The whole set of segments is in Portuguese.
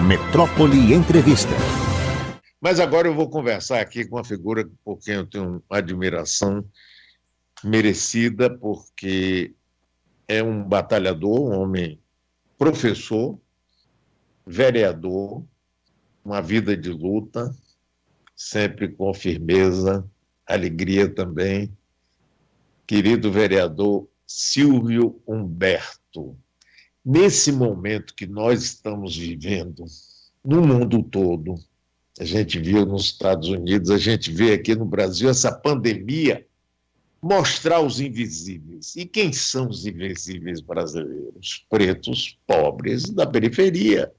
Metrópole Entrevista. Mas agora eu vou conversar aqui com uma figura por quem eu tenho uma admiração merecida, porque é um batalhador, um homem professor, vereador, uma vida de luta, sempre com firmeza, alegria também. Querido vereador Silvio Humberto, nesse momento que nós estamos vivendo, no mundo todo, a gente viu nos Estados Unidos, a gente vê aqui no Brasil essa pandemia mostrar os invisíveis. E quem são os invisíveis brasileiros? Pretos, pobres, da periferia,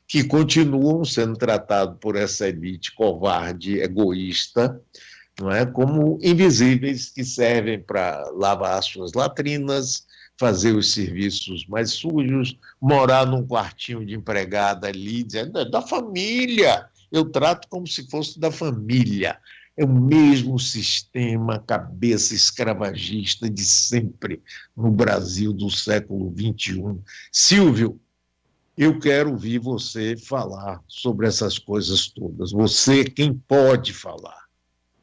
que continuam sendo tratados por essa elite covarde, egoísta, não é? Como invisíveis que servem para lavar as suas latrinas, fazer os serviços mais sujos, morar num quartinho de empregada ali, dizendo, é da família, eu trato como se fosse da família. É o mesmo sistema, cabeça escravagista de sempre no Brasil do século XXI. Silvio, eu quero ouvir você falar sobre essas coisas todas. Você quem pode falar.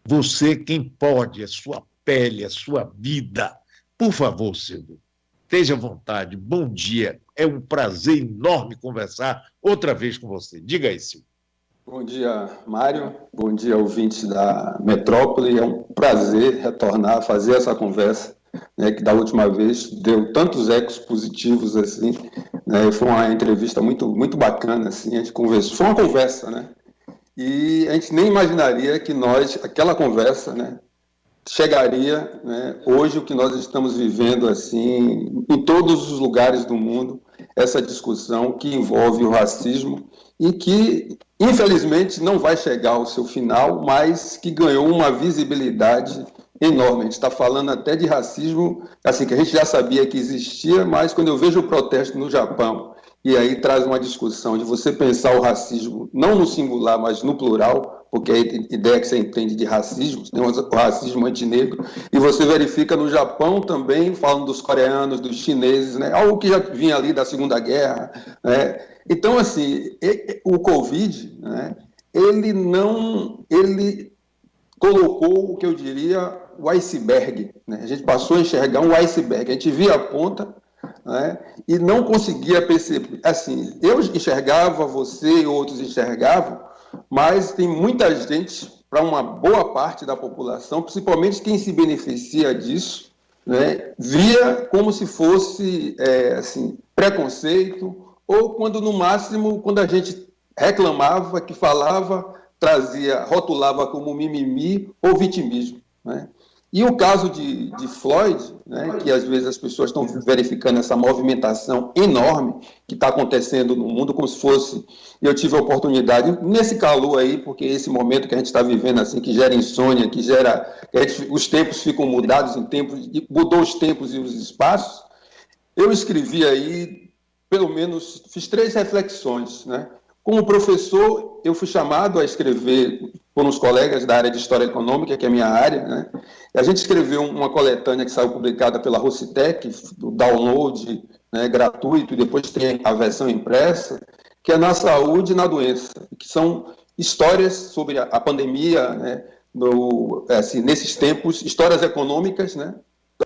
Você quem pode, a sua pele, a sua vida. Por favor, Silvio, esteja à vontade. Bom dia. É um prazer enorme conversar outra vez com você. Diga aí, Silvio. Bom dia, Mário. Bom dia, ouvintes da Metrópole. É um prazer retornar, fazer essa conversa, né, que da última vez deu tantos ecos positivos assim, né, foi uma entrevista muito bacana, assim, a gente conversou, foi uma conversa, né, e a gente nem imaginaria que aquela conversa, né, chegaria, né, hoje o que nós estamos vivendo, assim, em todos os lugares do mundo, essa discussão que envolve o racismo e que, infelizmente, não vai chegar ao seu final, mas que ganhou uma visibilidade enorme. A gente está falando até de racismo, assim, que a gente já sabia que existia, mas quando eu vejo o protesto no Japão, e aí traz uma discussão de você pensar o racismo, não no singular, mas no plural, porque a ideia que você entende de racismo, né, o racismo antinegro, e você verifica no Japão também, falando dos coreanos, dos chineses, né, algo que já vinha ali da Segunda Guerra, né. Então, assim, o Covid, né, ele colocou o que eu diria o iceberg, né? A gente passou a enxergar um iceberg, a gente via a ponta, né, e não conseguia perceber, assim, eu enxergava, você e outros enxergavam, mas tem muita gente, para uma boa parte da população, principalmente quem se beneficia disso, né, via como se fosse assim, preconceito, ou quando, no máximo, quando a gente reclamava, que falava, trazia, rotulava como mimimi ou vitimismo, né? E o caso de Floyd, né, que às vezes as pessoas estão verificando essa movimentação enorme que está acontecendo no mundo, como se fosse... Eu tive a oportunidade, nesse calor aí, porque esse momento que a gente está vivendo, assim, que gera insônia, que gera... os tempos ficam mudados em tempos, mudou os tempos e os espaços. Eu escrevi aí, pelo menos, fiz 3 reflexões, né? Como professor, eu fui chamado a escrever por uns colegas da área de História Econômica, que é a minha área, né? E a gente escreveu uma coletânea que saiu publicada pela Rocitec, do download, né, gratuito, e depois tem a versão impressa, que é Na Saúde e na Doença, que são histórias sobre a pandemia, né, assim, nesses tempos, histórias econômicas, né?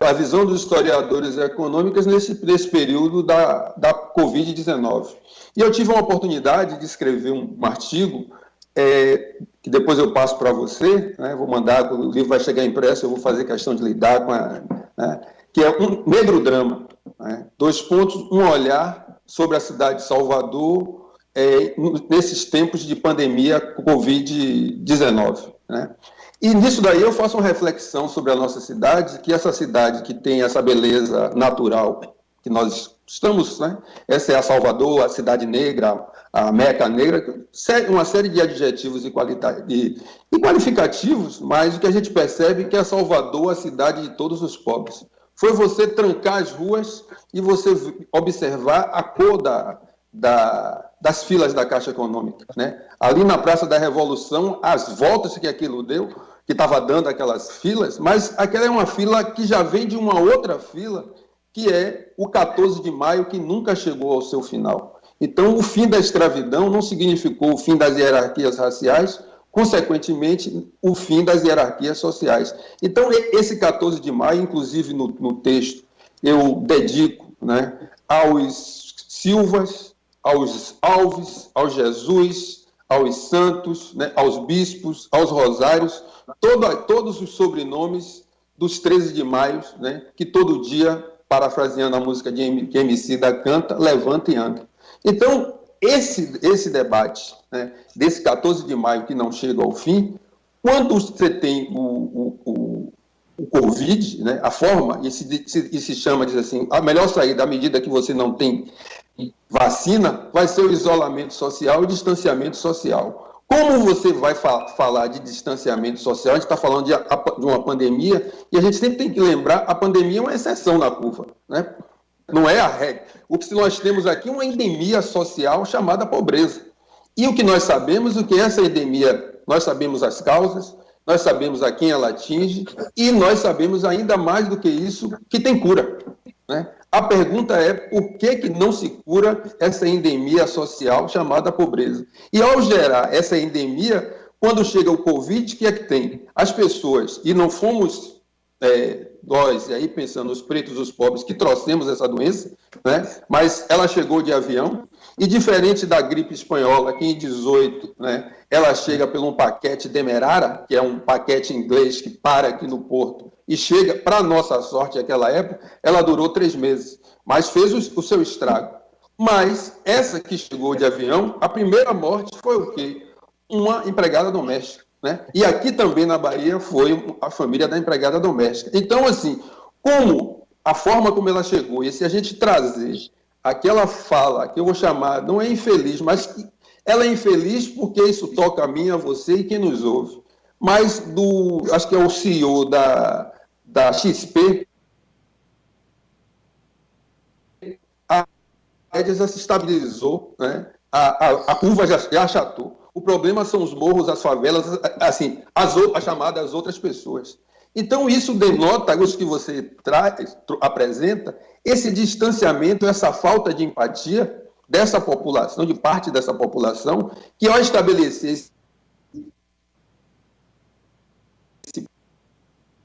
A visão dos historiadores econômicos nesse período da Covid-19. E eu tive uma oportunidade de escrever um artigo, que depois eu passo para você, né, vou mandar, o livro vai chegar impresso, eu vou fazer questão de lidar com né, que é um negro drama, né, 2 pontos, um olhar sobre a cidade de Salvador nesses tempos de pandemia Covid-19, né. E nisso daí eu faço uma reflexão sobre a nossa cidade, que essa cidade que tem essa beleza natural que nós estamos, né? Essa é a Salvador, a cidade negra, a Meca negra, uma série de adjetivos e qualificativos, mas o que a gente percebe é que a Salvador é a cidade de todos os pobres. Foi você trancar as ruas e você observar a cor das filas da Caixa Econômica, né? Ali na Praça da Revolução, as voltas que aquilo deu, que estava dando aquelas filas, mas aquela é uma fila que já vem de uma outra fila, que é o 14 de maio, que nunca chegou ao seu final. Então, o fim da escravidão não significou o fim das hierarquias raciais, consequentemente, o fim das hierarquias sociais. Então, esse 14 de maio, inclusive no texto, eu dedico, né, aos Silvas, aos Alves, aos Jesus, aos Santos, né, aos bispos, aos Rosários, todos os sobrenomes dos 13 de maio, né, que todo dia, parafraseando a música de Emicida canta, levanta e anda. Então, esse debate, né, desse 14 de maio que não chega ao fim, quando você tem o Covid, né, a forma, e se chama, diz assim, a melhor saída à medida que você não tem vacina, vai ser o isolamento social e o distanciamento social. Como você vai falar de distanciamento social? A gente está falando de uma pandemia, e a gente sempre tem que lembrar, a pandemia é uma exceção na curva, né? Não é a regra. O que nós temos aqui é uma endemia social chamada pobreza. E o que nós sabemos, o que é essa endemia, nós sabemos as causas, nós sabemos a quem ela atinge, e nós sabemos ainda mais do que isso, que tem cura, né? A pergunta é por que não se cura essa endemia social chamada pobreza? E ao gerar essa endemia, quando chega o Covid, o que é que tem? As pessoas, e não fomos nós, e aí pensando os pretos, os pobres, que trouxemos essa doença, né? Mas ela chegou de avião, e diferente da gripe espanhola, que em 18, né, ela chega por um paquete Demerara, que é um paquete inglês que para aqui no porto, e chega, para nossa sorte, naquela época, ela durou 3 meses, mas fez o seu estrago. Mas essa que chegou de avião, a primeira morte foi o quê? Uma empregada doméstica, né? E aqui também na Bahia foi a família da empregada doméstica. Então, assim, a forma como ela chegou, e se a gente trazer aquela fala, que eu vou chamar, não é infeliz, mas ela é infeliz porque isso toca a mim, a você e quem nos ouve. Mas acho que é o CEO da XP, a média já se estabilizou, né? A curva já achatou. O problema são os morros, as favelas, assim, as chamadas outras pessoas. Então, isso denota, os que você apresenta, esse distanciamento, essa falta de empatia dessa população, de parte dessa população, que ao estabelecer esse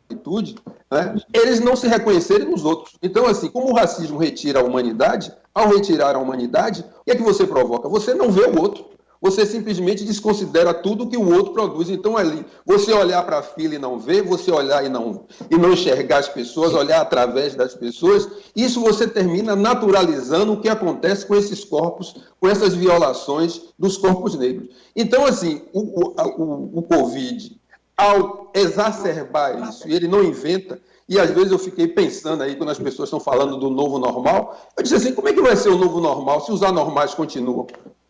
atitude, né, eles não se reconhecerem nos outros. Então, assim, como o racismo retira a humanidade, ao retirar a humanidade, o que é que você provoca? Você não vê o outro. Você simplesmente desconsidera tudo que o outro produz. Então, ali, você olhar para a fila e não ver, você olhar e não enxergar as pessoas, olhar através das pessoas, isso você termina naturalizando o que acontece com esses corpos, com essas violações dos corpos negros. Então, assim, o Covid, ao exacerbar isso, e ele não inventa, e às vezes eu fiquei pensando aí, quando as pessoas estão falando do novo normal, eu disse assim, como é que vai ser o novo normal se os anormais continuam?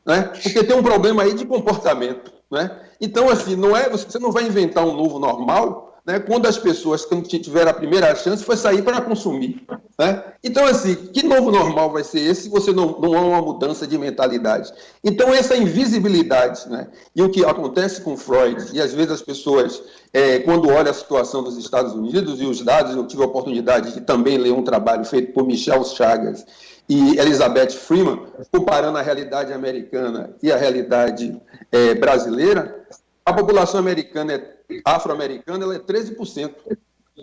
Né? Porque tem um problema aí de comportamento, né? Então, assim, você não vai inventar um novo normal, né, quando as pessoas, quando tiveram a primeira chance, foi sair para consumir, né? Então, assim, que novo normal vai ser esse se você não há uma mudança de mentalidade? Então, essa invisibilidade, né? E o que acontece com Freud, e às vezes as pessoas, quando olham a situação dos Estados Unidos e os dados, eu tive a oportunidade de também ler um trabalho feito por Michel Chagas e Elizabeth Freeman, comparando a realidade americana e a realidade brasileira, a população afro-americana ela é 13%,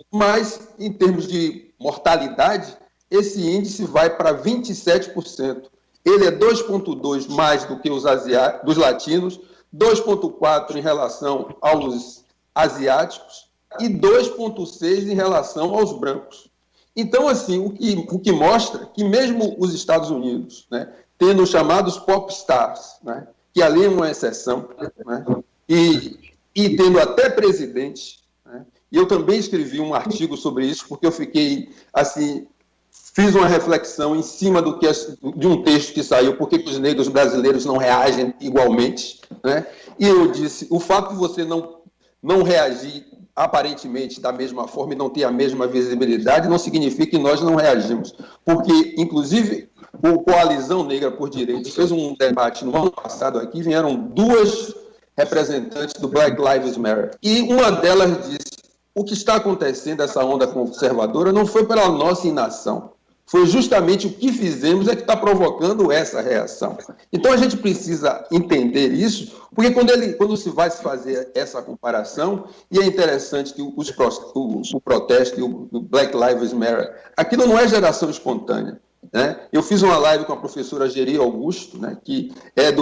mas em termos de mortalidade, esse índice vai para 27%. Ele é 2,2 mais do que dos latinos, 2,4 em relação aos asiáticos e 2,6 em relação aos brancos. Então, assim, o que mostra que mesmo os Estados Unidos, né, tendo os chamados pop stars, né, que ali é uma exceção, né, e tendo até presidente, né, e eu também escrevi um artigo sobre isso, porque eu fiquei, assim, fiz uma reflexão em cima de um texto que saiu, por que os negros brasileiros não reagem igualmente, né, e eu disse, o fato de você não reagir aparentemente da mesma forma e não ter a mesma visibilidade, não significa que nós não reagimos. Porque, inclusive, o Coalizão Negra por Direitos fez um debate no ano passado aqui, vieram 2 representantes do Black Lives Matter. E uma delas disse, o que está acontecendo, essa onda conservadora, não foi pela nossa inação, Foi justamente o que fizemos que está provocando essa reação. Então, a gente precisa entender isso, porque quando se vai fazer essa comparação, e é interessante que o protesto e o Black Lives Matter, aquilo não é geração espontânea. Né? Eu fiz uma live com a professora Geri Augusto, né, que é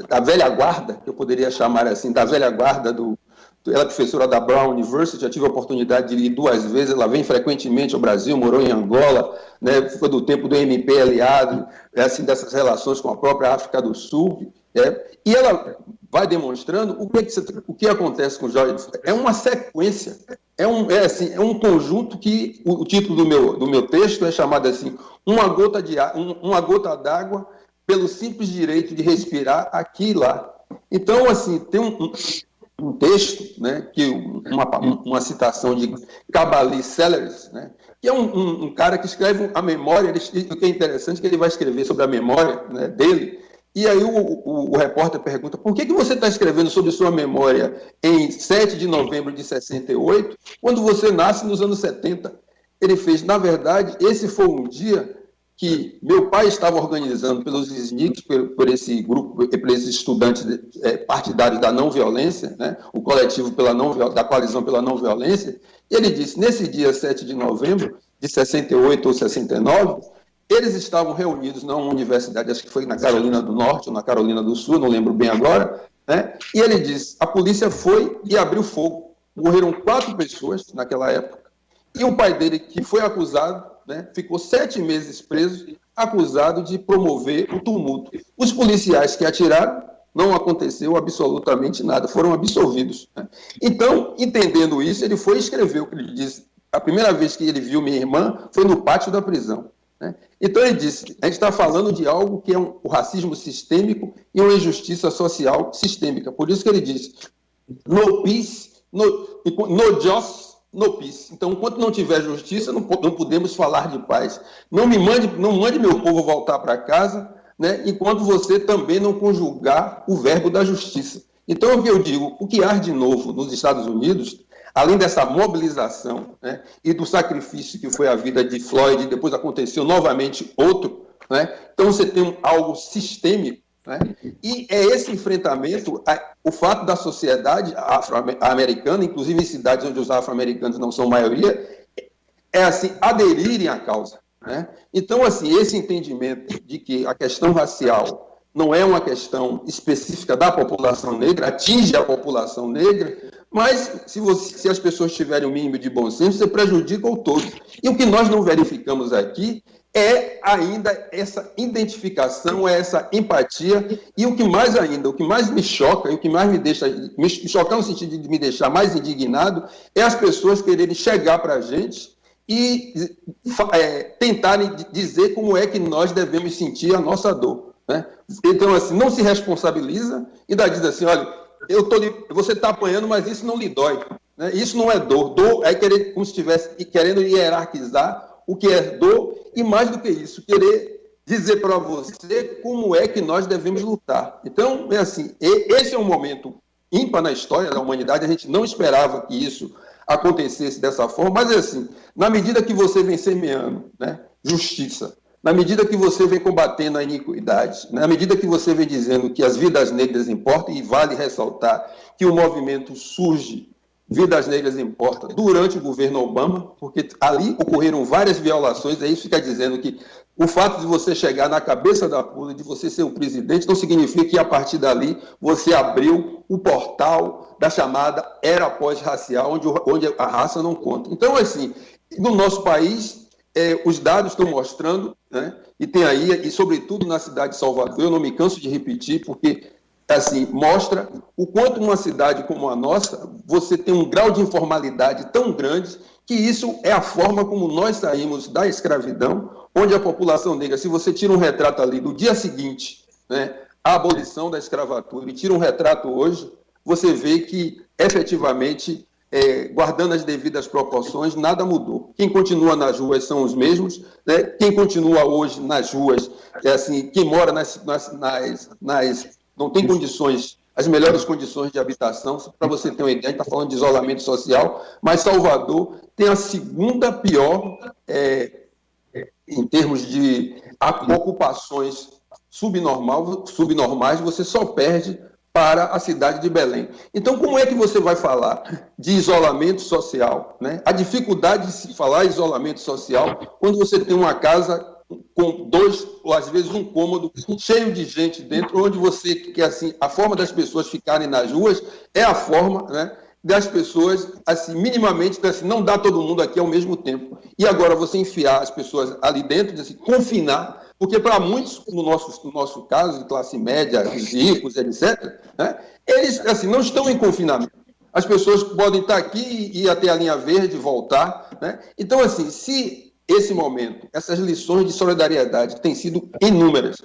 da velha guarda, que eu poderia chamar assim, da velha guarda ela é professora da Brown University, já tive a oportunidade de ir 2 vezes, ela vem frequentemente ao Brasil, morou em Angola, né, foi do tempo do MPLA, assim, dessas relações com a própria África do Sul, e ela vai demonstrando o que acontece com o George Floyd. É uma sequência, é um conjunto que o título do meu texto é chamado assim, uma gota d'água pelo simples direito de respirar aqui e lá. Então, assim, tem um texto, né, uma citação de Kabbalah Sellers, né, que é um cara que escreve a memória, o que é interessante é que ele vai escrever sobre a memória, né, dele, e aí o repórter pergunta, por que você está escrevendo sobre sua memória em 7 de novembro de 68, quando você nasce nos anos 70? Ele fez, na verdade, esse foi um dia que meu pai estava organizando pelos SNCCs, por esse grupo, por esses estudantes partidários da não violência, né, o coletivo da coalizão pela não violência, e ele disse, nesse dia 7 de novembro de 68 ou 69, eles estavam reunidos numa universidade, acho que foi na Carolina do Norte ou na Carolina do Sul, não lembro bem agora, né, e ele disse, a polícia foi e abriu fogo, morreram 4 pessoas naquela época, e o pai dele, que foi acusado, né, ficou 7 meses preso, acusado de promover o tumulto. Os policiais que atiraram, não aconteceu absolutamente nada, foram absolvidos. Né? Então, entendendo isso, ele foi escrever o que ele disse. A primeira vez que ele viu minha irmã foi no pátio da prisão. Né? Então, ele disse, a gente está falando de algo que é o racismo sistêmico e uma injustiça social sistêmica. Por isso que ele disse, no peace, no justice, no peace. Então, enquanto não tiver justiça, não podemos falar de paz. Não mande meu povo voltar para casa, né, enquanto você também não conjugar o verbo da justiça. Então, o que eu digo, o que há de novo nos Estados Unidos, além dessa mobilização, né, e do sacrifício que foi a vida de Floyd, e depois aconteceu novamente outro, né, então você tem algo sistêmico, né, e é esse enfrentamento, o fato da sociedade afro-americana, inclusive em cidades onde os afro-americanos não são maioria, é assim, aderirem à causa. Né? Então, assim, esse entendimento de que a questão racial não é uma questão específica da população negra, atinge a população negra, mas se as pessoas tiverem o mínimo de bom senso, você prejudica o todo. E o que nós não verificamos aqui é ainda essa identificação, essa empatia, e o que mais ainda, o que mais me choca, e o que mais me choca no sentido de me deixar mais indignado, é as pessoas quererem chegar para a gente e tentarem dizer como é que nós devemos sentir a nossa dor. Né? Então, assim, não se responsabiliza, ainda diz assim, olha, você está apanhando, mas isso não lhe dói. Né? Isso não é dor. Dor é querer, como se estivesse querendo hierarquizar o que é dor, e mais do que isso, querer dizer para você como é que nós devemos lutar. Então, é assim, esse é um momento ímpar na história da humanidade, a gente não esperava que isso acontecesse dessa forma, mas é assim, na medida que você vem semeando, né, justiça, na medida que você vem combatendo a iniquidade, na medida que você vem dizendo que as vidas negras importam, e vale ressaltar que o movimento surge, Vidas Negras Importam, durante o governo Obama, porque ali ocorreram várias violações, e isso fica dizendo que o fato de você chegar na cabeça da pula, de você ser o presidente, não significa que a partir dali você abriu o portal da chamada era pós-racial, onde a raça não conta. Então, assim, no nosso país, os dados estão mostrando, né, e tem aí, e sobretudo na cidade de Salvador, eu não me canso de repetir, porque assim, mostra o quanto uma cidade como a nossa, você tem um grau de informalidade tão grande que isso é a forma como nós saímos da escravidão, onde a população negra, se você tira um retrato ali do dia seguinte, né, à abolição da escravatura, e tira um retrato hoje, você vê que, efetivamente, guardando as devidas proporções, nada mudou. Quem continua nas ruas são os mesmos, né? Quem continua hoje nas ruas, assim, quem mora não tem condições, as melhores condições de habitação. Para você ter uma ideia, a gente está falando de isolamento social, mas Salvador tem a segunda pior em termos de ocupações subnormais, você só perde para a cidade de Belém. Então, como é que você vai falar de isolamento social, né? A dificuldade de se falar isolamento social quando você tem uma casa com 2, ou às vezes um cômodo cheio de gente dentro, onde você, que assim, a forma das pessoas ficarem nas ruas é a forma, né, das pessoas, assim, minimamente, assim, não dá todo mundo aqui ao mesmo tempo. E agora você enfiar as pessoas ali dentro, assim, confinar, porque para muitos, no nosso caso, de classe média, ricos, etc., né, eles assim, não estão em confinamento. As pessoas podem estar aqui e ir até a linha verde, voltar. Né? Então, assim, se esse momento, essas lições de solidariedade, que têm sido inúmeras,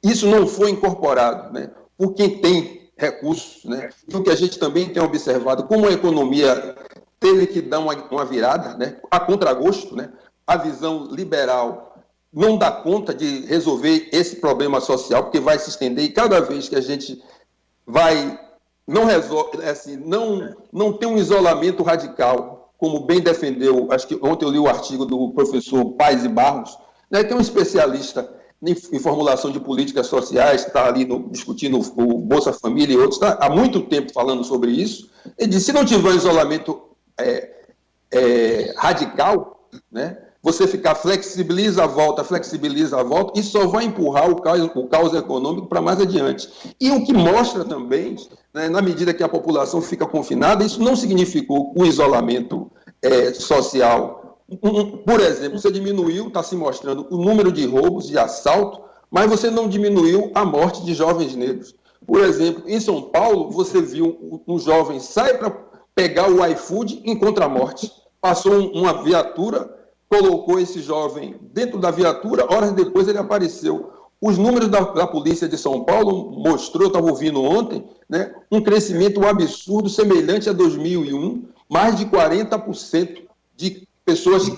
isso não foi incorporado, né, por quem tem recursos, né, e o que a gente também tem observado, como a economia teve que dar uma virada, né, a contragosto, né, a visão liberal não dá conta de resolver esse problema social, porque vai se estender, e cada vez que a gente vai, não resolve, assim, não tem um isolamento radical, como bem defendeu, acho que ontem eu li o artigo do professor Paes e Barros, né, que é um especialista em formulação de políticas sociais, que está ali discutindo o Bolsa Família e outros, está há muito tempo falando sobre isso. Ele disse, se não tiver um isolamento radical, né, você flexibiliza a volta, isso só vai empurrar o caos econômico para mais adiante. E o que mostra também, né, na medida que a população fica confinada, isso não significou o isolamento social. Por exemplo, você diminuiu, está se mostrando o número de roubos, de assalto, mas você não diminuiu a morte de jovens negros. Por exemplo, em São Paulo, você viu um jovem sai para pegar o iFood e encontra a morte. Passou uma viatura, colocou esse jovem dentro da viatura, horas depois ele apareceu. Os números da Polícia de São Paulo mostrou, eu estava ouvindo ontem, né, um crescimento absurdo, semelhante a 2001, mais de 40% de pessoas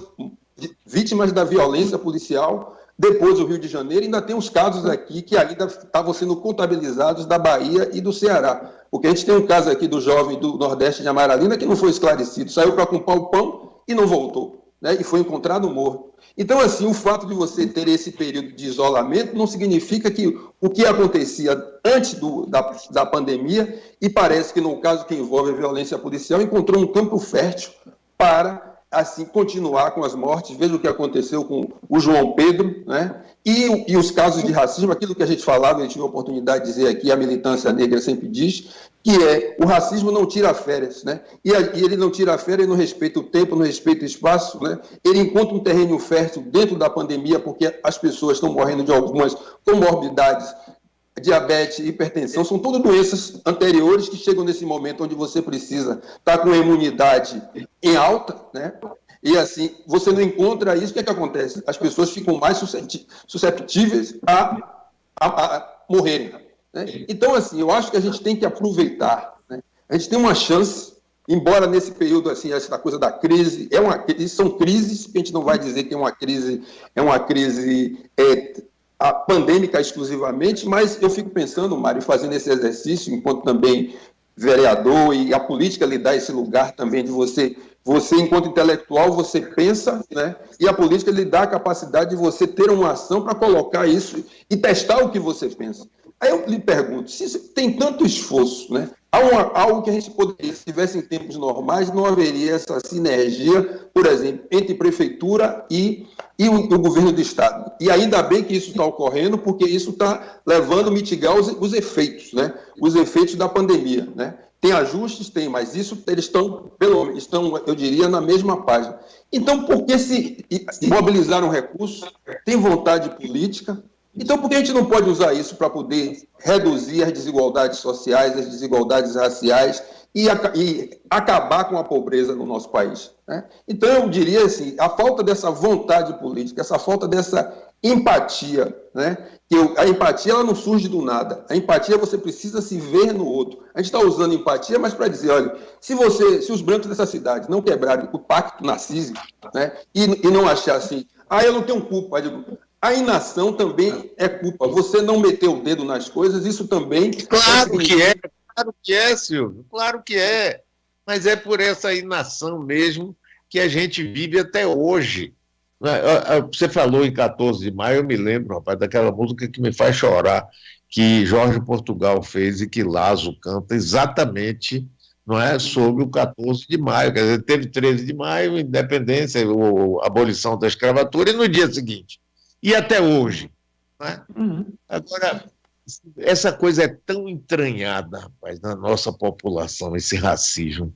vítimas da violência policial. Depois do Rio de Janeiro, ainda tem uns casos aqui que ainda estavam sendo contabilizados da Bahia e do Ceará. Porque a gente tem um caso aqui do jovem do Nordeste de Amaralina que não foi esclarecido, saiu para comprar o pão e não voltou, né? E foi encontrado morto. Então, assim, o fato de você ter esse período de isolamento não significa que o que acontecia antes da pandemia, e parece que no caso que envolve a violência policial, encontrou um campo fértil para assim, continuar com as mortes. Veja o que aconteceu com o João Pedro, né? E os casos de racismo, aquilo que a gente falava, eu tive a oportunidade de dizer aqui, a militância negra sempre diz, que o racismo não tira férias, né? E ele não tira férias, não respeita o tempo, não respeita o espaço, né? Ele encontra um terreno fértil dentro da pandemia, porque as pessoas estão morrendo de algumas comorbidades, diabetes, hipertensão, são todas doenças anteriores que chegam nesse momento onde você precisa estar com a imunidade em alta, né? E assim, você não encontra isso, o que é que acontece? As pessoas ficam mais susceptíveis a morrerem, né? Então, assim, eu acho que a gente tem que aproveitar, né? A gente tem uma chance, embora nesse período, assim, essa coisa da crise, são crises, que a gente não vai dizer que é uma crise pandêmica exclusivamente, mas eu fico pensando, Mário, fazendo esse exercício, enquanto também vereador, e a política lhe dá esse lugar também de você enquanto intelectual, você pensa, né? E a política lhe dá a capacidade de você ter uma ação para colocar isso e testar o que você pensa. Aí eu lhe pergunto, se tem tanto esforço, né? Algo que a gente poderia, se tivesse em tempos normais, não haveria essa sinergia, por exemplo, entre prefeitura e o governo do Estado. E ainda bem que isso está ocorrendo, porque isso está levando a mitigar os efeitos, né? Os efeitos da pandemia, né? Tem ajustes? Tem, mas isso eles estão, eu diria, na mesma página. Então, por que se mobilizaram recursos? Tem vontade política? Então, por que a gente não pode usar isso para poder reduzir as desigualdades sociais, as desigualdades raciais e acabar com a pobreza no nosso país, né? Então, eu diria assim, a falta dessa vontade política, essa falta dessa empatia, né? A empatia ela não surge do nada. A empatia você precisa se ver no outro. A gente está usando empatia, mas para dizer, olha, se os brancos dessa cidade não quebrarem o pacto narcísico, né? E não achar assim, eu não tenho culpa, a inação também é culpa. Você não meter o dedo nas coisas, isso também... Claro que é, Silvio, claro que é. Mas é por essa inação mesmo que a gente vive até hoje, Você falou em 14 de maio, eu me lembro, rapaz, daquela música que me faz chorar, que Jorge Portugal fez e que Lazo canta exatamente, não é, sobre o 14 de maio. Quer dizer, teve 13 de maio, independência, a abolição da escravatura, e no dia seguinte. E até hoje. Não é? Agora, essa coisa é tão entranhada, rapaz, na nossa população, esse racismo,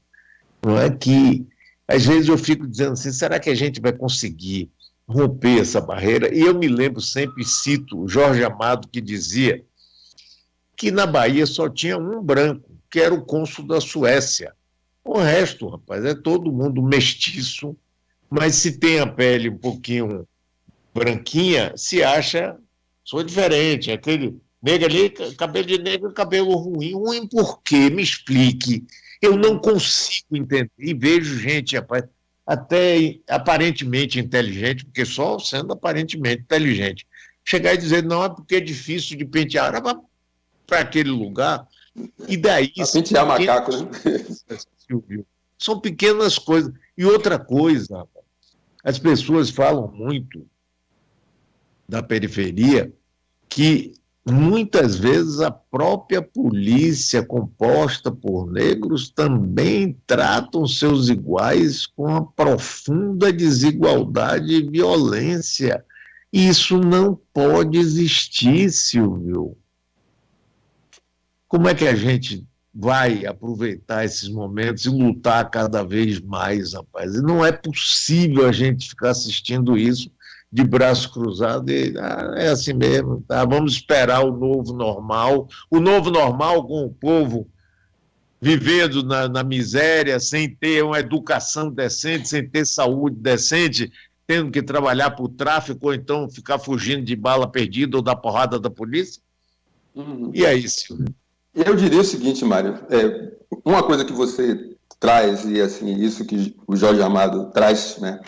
não é, que às vezes eu fico dizendo assim, será que a gente vai conseguir romper essa barreira? E eu me lembro sempre, cito Jorge Amado, que dizia que na Bahia só tinha um branco, que era o cônsul da Suécia. O resto, rapaz, é todo mundo mestiço, mas se tem a pele um pouquinho branquinha, se acha, sou diferente, aquele negro ali, cabelo de negro, cabelo ruim. Ruim por quê? Me explique. Eu não consigo entender. E vejo gente, rapaz, até aparentemente inteligente, porque só sendo aparentemente inteligente, chegar e dizer, não, é porque é difícil de pentear para aquele lugar. E daí... pentear macaco, né? São pequenas coisas. E outra coisa, rapaz, as pessoas falam muito da periferia, que muitas vezes a própria polícia, composta por negros, também tratam seus iguais com uma profunda desigualdade e violência. Isso não pode existir, Silvio. Como é que a gente vai aproveitar esses momentos e lutar cada vez mais, rapaz? E não é possível a gente ficar assistindo isso de braço cruzado e é assim mesmo, tá? Vamos esperar o novo normal com o povo vivendo na miséria, sem ter uma educação decente, sem ter saúde decente, tendo que trabalhar por tráfico ou então ficar fugindo de bala perdida ou da porrada da polícia? E aí, Silvio? Eu diria o seguinte, Mário, uma coisa que você traz, e assim, isso que o Jorge Amado traz, né?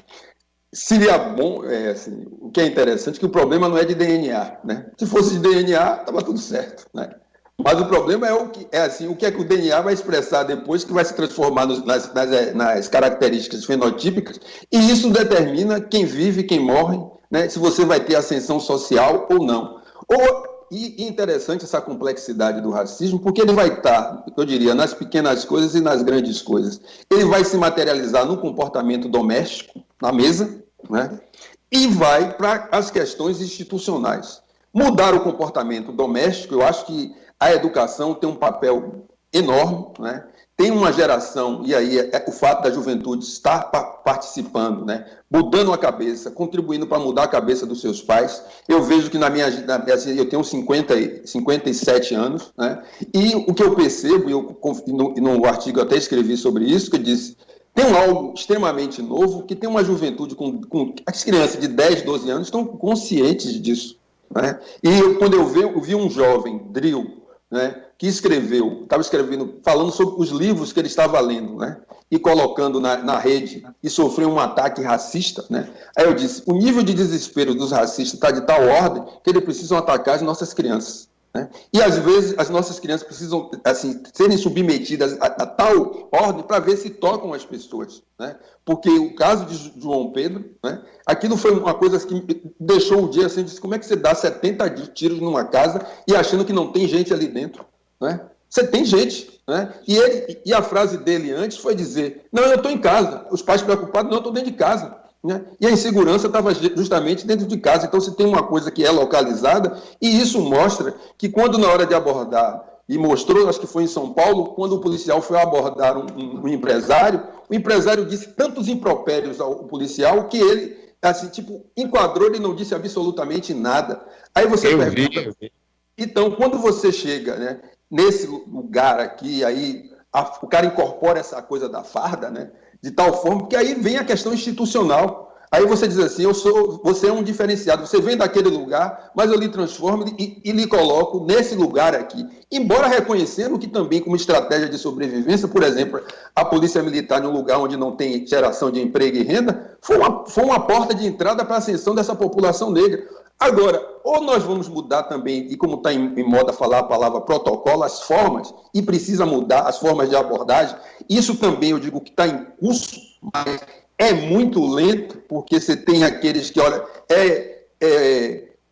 Seria bom, assim, o que é interessante, que o problema não é de DNA, né? Se fosse de DNA, estava tudo certo, né? Mas o problema é o que é que o DNA vai expressar depois, que vai se transformar nas características fenotípicas, e isso determina quem vive, quem morre, né? Se você vai ter ascensão social ou não. E interessante essa complexidade do racismo, porque ele vai estar, eu diria, nas pequenas coisas e nas grandes coisas. Ele vai se materializar no comportamento doméstico, na mesa, né? E vai para as questões institucionais. Mudar o comportamento doméstico, eu acho que a educação tem um papel enorme, né? Tem uma geração, e aí o fato da juventude estar participando, né? Mudando a cabeça, contribuindo para mudar a cabeça dos seus pais. Eu vejo que eu tenho 57 anos, né? E o que eu percebo, e no artigo eu até escrevi sobre isso, que eu disse, tem algo extremamente novo, que tem uma juventude com as crianças de 10, 12 anos estão conscientes disso, né? E quando eu vi um jovem, Drill, né, que estava escrevendo, falando sobre os livros que ele estava lendo, né, e colocando na rede, e sofreu um ataque racista, né? Aí eu disse, o nível de desespero dos racistas está de tal ordem que eles precisam atacar as nossas crianças, né? E às vezes as nossas crianças precisam, assim, serem submetidas a tal ordem para ver se tocam as pessoas, né? Porque o caso de João Pedro, né, aquilo foi uma coisa que deixou o dia assim, disse, como é que você dá 70 tiros numa casa e achando que não tem gente ali dentro, né? Você tem gente, né? E a frase dele antes foi dizer, não, eu estou em casa, os pais preocupados, não, eu estou dentro de casa, né? E a insegurança estava justamente dentro de casa. Então você tem uma coisa que é localizada, e isso mostra que quando na hora de abordar, e mostrou, acho que foi em São Paulo, quando o policial foi abordar um empresário, o empresário disse tantos impropérios ao policial que ele, assim, tipo, enquadrou, ele não disse absolutamente nada. Aí você pergunta... Eu vi. Então, quando você chega, né, nesse lugar aqui, aí o cara incorpora essa coisa da farda, né, de tal forma que aí vem a questão institucional. Aí você diz assim, você é um diferenciado, você vem daquele lugar, mas eu lhe transformo e lhe coloco nesse lugar aqui. Embora reconhecendo que também, como estratégia de sobrevivência, por exemplo, a polícia militar, num lugar onde não tem geração de emprego e renda, foi uma porta de entrada para a ascensão dessa população negra. Agora, ou nós vamos mudar também, e como está em moda falar a palavra protocolo, as formas, e precisa mudar as formas de abordagem, isso também eu digo que está em curso, mas é muito lento, porque você tem aqueles que, olha,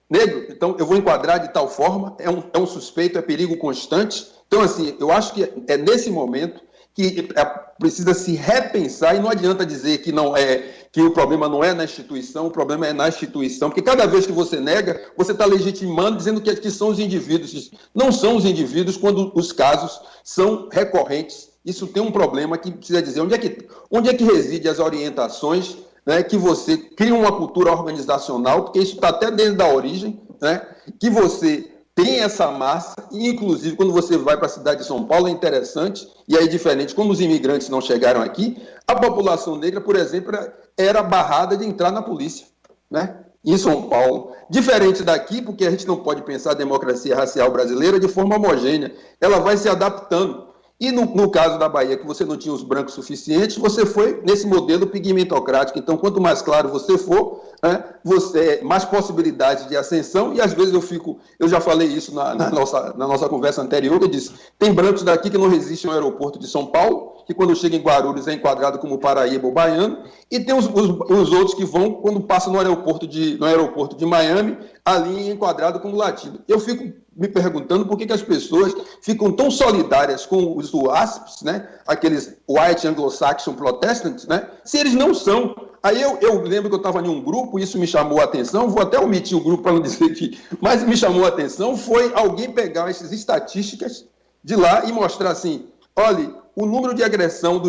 negro, então eu vou enquadrar de tal forma, é um suspeito, é perigo constante. Então, assim, eu acho que é nesse momento que precisa se repensar, e não adianta dizer que o problema não é na instituição, o problema é na instituição, porque cada vez que você nega, você está legitimando, dizendo que são os indivíduos. Não são os indivíduos quando os casos são recorrentes. Isso tem um problema que precisa dizer onde é que reside as orientações, né, que você cria uma cultura organizacional, porque isso está até dentro da origem, né, que você tem essa massa, e inclusive quando você vai para a cidade de São Paulo é interessante, e aí diferente, como os imigrantes não chegaram aqui, a população negra, por exemplo, era barrada de entrar na polícia, né, em São Paulo. Diferente daqui, porque a gente não pode pensar a democracia racial brasileira de forma homogênea, ela vai se adaptando. E no caso da Bahia, que você não tinha os brancos suficientes, você foi nesse modelo pigmentocrático. Então, quanto mais claro você for, né, você mais possibilidades de ascensão. E às vezes eu já falei isso na nossa conversa anterior, eu disse, tem brancos daqui que não resistem ao aeroporto de São Paulo, que quando chega em Guarulhos é enquadrado como paraíba ou baiano, e tem os outros que vão, quando passam no aeroporto de Miami, ali enquadrado como latino. Eu fico me perguntando por que as pessoas ficam tão solidárias com os WASPs, né? Aqueles White Anglo-Saxon Protestants, né? Se eles não são. Aí eu lembro que eu estava em um grupo, isso me chamou a atenção, vou até omitir o grupo para não dizer que, mas me chamou a atenção, foi alguém pegar essas estatísticas de lá e mostrar assim, olha, o número de agressão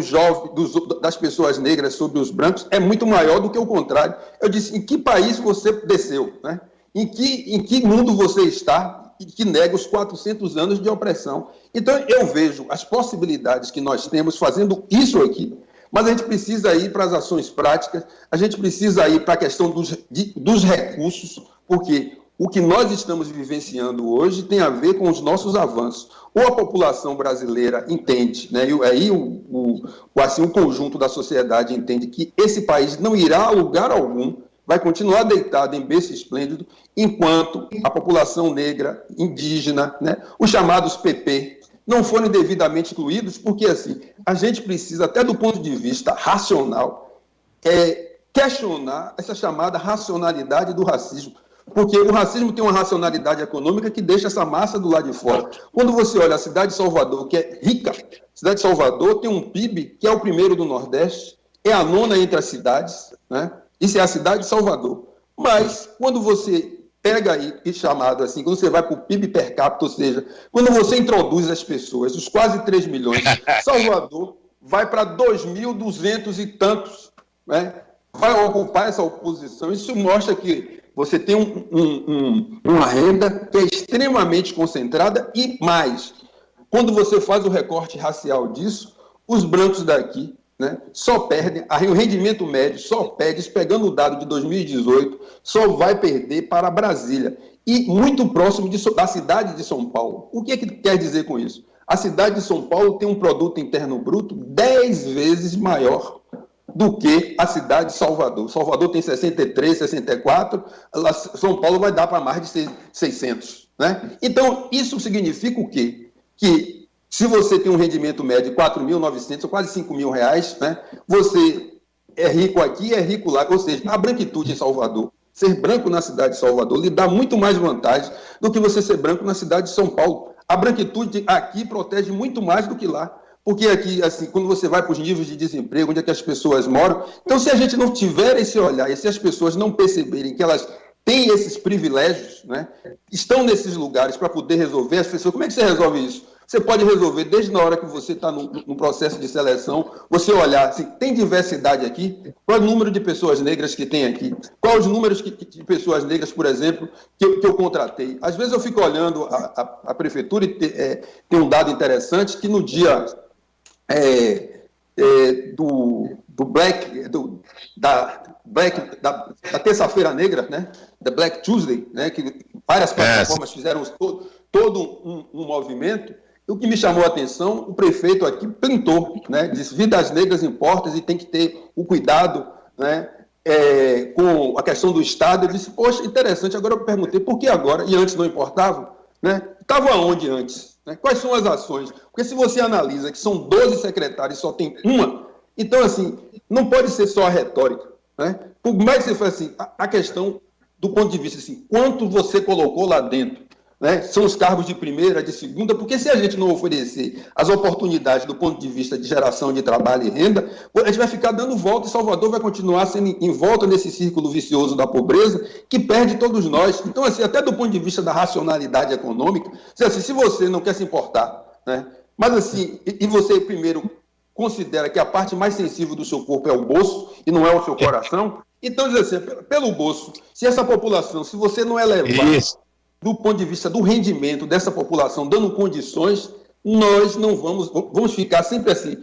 das pessoas negras sobre os brancos é muito maior do que o contrário. Eu disse, em que país você desceu, né? Em que mundo você está e que nega os 400 anos de opressão? Então, eu vejo as possibilidades que nós temos fazendo isso aqui, mas a gente precisa ir para as ações práticas, a gente precisa ir para a questão dos recursos, porque o que nós estamos vivenciando hoje tem a ver com os nossos avanços. Ou a população brasileira entende, né, e aí o conjunto da sociedade entende que esse país não irá a lugar algum, vai continuar deitado em berço esplêndido, enquanto a população negra, indígena, né, os chamados PP, não forem devidamente incluídos, porque assim, a gente precisa, até do ponto de vista racional, questionar essa chamada racionalidade do racismo, porque o racismo tem uma racionalidade econômica que deixa essa massa do lado de fora. Quando você olha a cidade de Salvador, que é rica, a cidade de Salvador tem um PIB que é o primeiro do Nordeste, é a nona entre as cidades, né? Isso é a cidade de Salvador. Mas, quando você pega aí, chamado assim, quando você vai para o PIB per capita, ou seja, quando você introduz as pessoas, os quase 3 milhões, Salvador vai para 2.200 e tantos, né? Vai ocupar essa oposição. Isso mostra que você tem uma renda que é extremamente concentrada e mais. Quando você faz o recorte racial disso, os brancos daqui, né, só perdem, o rendimento médio só perde, pegando o dado de 2018, só vai perder para Brasília, e muito próximo da cidade de São Paulo. O que quer dizer com isso? A cidade de São Paulo tem um produto interno bruto 10 vezes maior do que a cidade de Salvador. Salvador tem 63, 64, São Paulo vai dar para mais de 600. Né? Então, isso significa o quê? Que se você tem um rendimento médio de 4.900, ou quase 5 mil reais, né, você é rico aqui e é rico lá. Ou seja, a branquitude em Salvador, ser branco na cidade de Salvador, lhe dá muito mais vantagem do que você ser branco na cidade de São Paulo. A branquitude aqui protege muito mais do que lá. Porque aqui, assim, quando você vai para os níveis de desemprego, onde é que as pessoas moram, então se a gente não tiver esse olhar, e se as pessoas não perceberem que elas têm esses privilégios, né, estão nesses lugares para poder resolver, as pessoas, como é que você resolve isso? Você pode resolver desde na hora que você está no processo de seleção, você olhar, assim, tem diversidade aqui? Qual é o número de pessoas negras que tem aqui? Qual os números de pessoas negras, por exemplo, que eu contratei? Às vezes eu fico olhando a prefeitura e tem um dado interessante que no dia da terça-feira negra, né, da Black Tuesday, né, que várias plataformas fizeram todo um movimento. O que me chamou a atenção, o prefeito aqui plantou, né, disse, vidas negras importam e tem que ter o cuidado, né, com a questão do Estado. Eu disse, poxa, interessante, agora eu perguntei, por que agora? E antes não importava? Né? Estava onde antes? Né? Quais são as ações? Porque se você analisa que são 12 secretários e só tem uma, Então, assim, não pode ser só a retórica, né? Por mais que você fale assim, a questão do ponto de vista, assim, quanto você colocou lá dentro, né? São os cargos de primeira, de segunda, porque se a gente não oferecer as oportunidades do ponto de vista de geração de trabalho e renda, a gente vai ficar dando volta e Salvador vai continuar sendo em volta desse círculo vicioso da pobreza que perde todos nós. Então, assim, até do ponto de vista da racionalidade econômica, assim, se você não quer se importar, né? Mas assim, e você primeiro considera que a parte mais sensível do seu corpo é o bolso e não é o seu coração, então, diz assim, pelo bolso, se essa população, se você não elevar do ponto de vista do rendimento dessa população, dando condições, nós não vamos ficar sempre assim,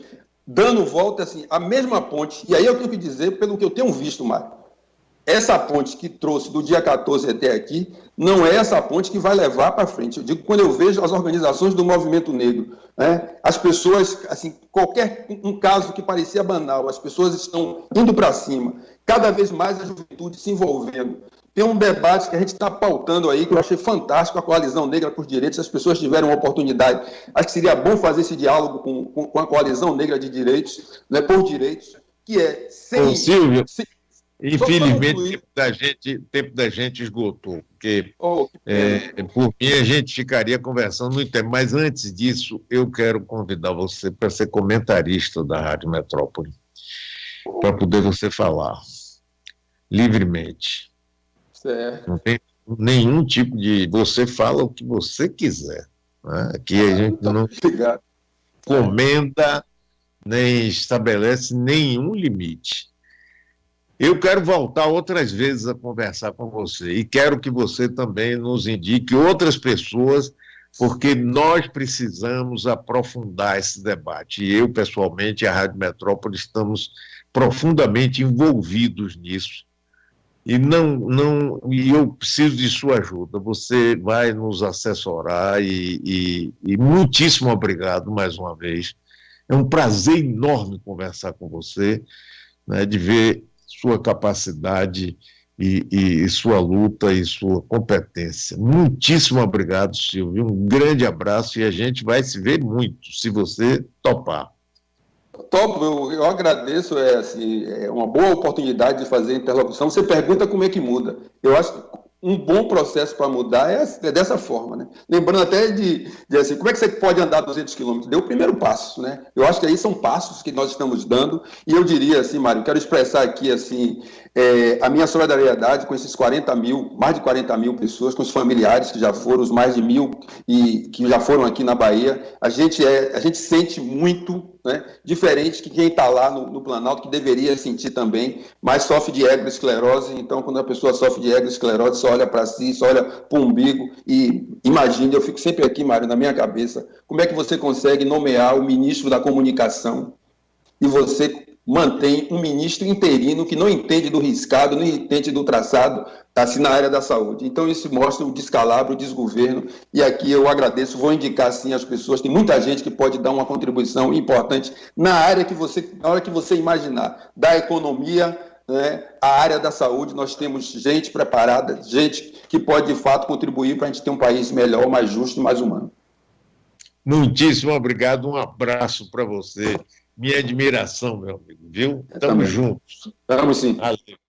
dando volta, assim, a mesma ponte. E aí eu tenho que dizer, pelo que eu tenho visto, Mário, essa ponte que trouxe do dia 14 até aqui, não é essa ponte que vai levar para frente. Eu digo, quando eu vejo as organizações do movimento negro, né, as pessoas, assim, qualquer um caso que parecia banal, as pessoas estão indo para cima, cada vez mais a juventude se envolvendo. Tem um debate que a gente está pautando aí, que eu achei fantástico, a Coalizão Negra por Direitos, se as pessoas tiverem uma oportunidade, acho que seria bom fazer esse diálogo com a Coalizão Negra de Direitos, né, por direitos, que é sem... Ô, Silvio, infelizmente o tempo da gente esgotou, porque por mim a gente ficaria conversando muito tempo, mas antes disso eu quero convidar você para ser comentarista da Rádio Metrópole, para poder você falar livremente. Certo. Não tem nenhum tipo de... Você fala o que você quiser. Né? Aqui a gente não comenda, nem estabelece nenhum limite. Eu quero voltar outras vezes a conversar com você e quero que você também nos indique outras pessoas, porque nós precisamos aprofundar esse debate. E eu, pessoalmente, e a Rádio Metrópole, estamos profundamente envolvidos nisso. E eu preciso de sua ajuda. Você vai nos assessorar e muitíssimo obrigado mais uma vez. É um prazer enorme conversar com você, né, de ver sua capacidade e sua luta e sua competência. Muitíssimo obrigado, Silvio. Um grande abraço e a gente vai se ver muito, se você topar. Top, eu agradeço, é uma boa oportunidade de fazer interlocução. Você pergunta como é que muda. Eu acho que um bom processo para mudar é dessa forma, né? Lembrando até de assim, como é que você pode andar 200 quilômetros? Deu o primeiro passo, né? Eu acho que aí são passos que nós estamos dando, e eu diria assim, Mário, quero expressar aqui assim, a minha solidariedade com esses 40 mil, mais de 40 mil pessoas, com os familiares que já foram, os mais de 1.000 e que já foram aqui na Bahia. A gente sente muito, né, diferente que quem está lá no Planalto, que deveria sentir também, mas sofre de egrosclerose. Então, quando a pessoa sofre de egrosclerose, só olha para si, só olha para o umbigo e imagine, eu fico sempre aqui, Mário, na minha cabeça, como é que você consegue nomear o ministro da comunicação e você mantém um ministro interino que não entende do riscado, não entende do traçado, assim, na área da saúde. Então, isso mostra o descalabro, o desgoverno, e aqui eu agradeço, vou indicar, sim, as pessoas, tem muita gente que pode dar uma contribuição importante na hora que você imaginar, da economia, né, a área da saúde, nós temos gente preparada, gente que pode, de fato, contribuir para a gente ter um país melhor, mais justo e mais humano. Muitíssimo obrigado, um abraço para você. Minha admiração, meu amigo, viu? Estamos juntos. Estamos sim. Valeu.